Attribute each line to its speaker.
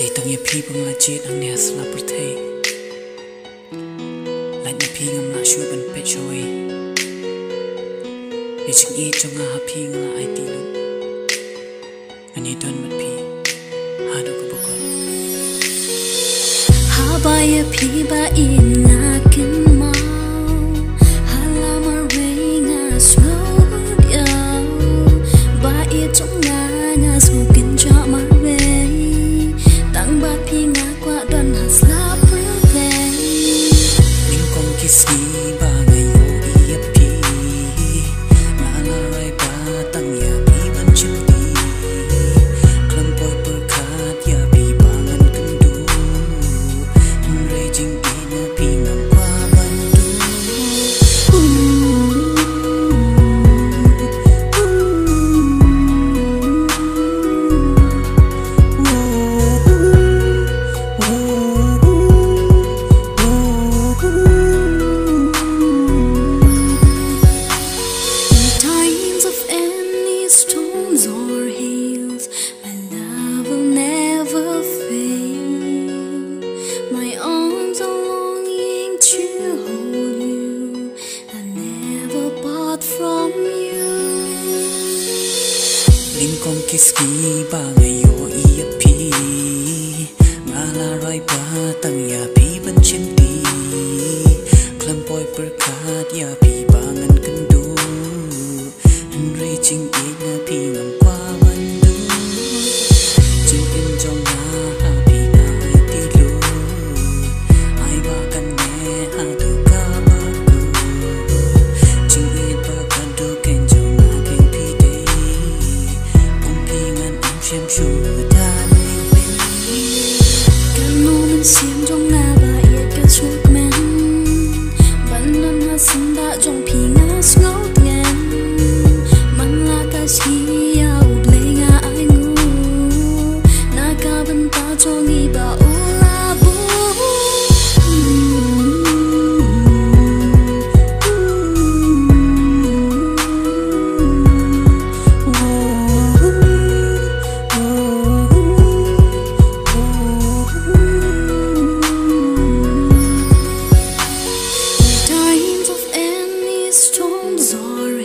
Speaker 1: Thì tầng nhà phi bằng là chết ang nè sla bật thề là nhà phi ngâm là shui bần pet joy để chừng ý trong ngà phi ngâm là ai tì luôn anh ấy tuần mất phi hà đâu có bốc con
Speaker 2: hà bay phi ba in ngà kinh mau hà la mà rơi ngà slow down ba in trong ngà ngà slow kinh cho mà về tăng ba phi ngà qua đoàn hà slap về
Speaker 1: ninh con kiss me ba ngày yo ý phi ngà la rai ba tăng nhà phi vẫn chim tì clam boy per card ya phi ba ngan cân đu raging in a phi ngam qua ban đu
Speaker 2: times of any storms or hills, my love will never fail. My arms are longing to hold you. I'll never part from you.
Speaker 1: ninh con kiss me ba ngày yo ý phi ngà la rai ba tăng nhà phi vẫn chim tì clam boy per card ya phi ba ngan cân đu raging in a phi ngam qua ban đu chim in trong ngà ha phi na ai tì lu ai ba kan ne ha tu ka ba ku chim in ba kan du ken trong ngà ken phi day ong phi ngan ong xem shu ta ninh bên
Speaker 2: Can no man xiêm trong ngà ba yết cả chuột men. Ban năm hà sinh đã trong phi ngà ngấu ngàn. Man la cả chi ao play ngà ai ngu. Na cả ban ta cho nghi ba u la bu. Times of any storms or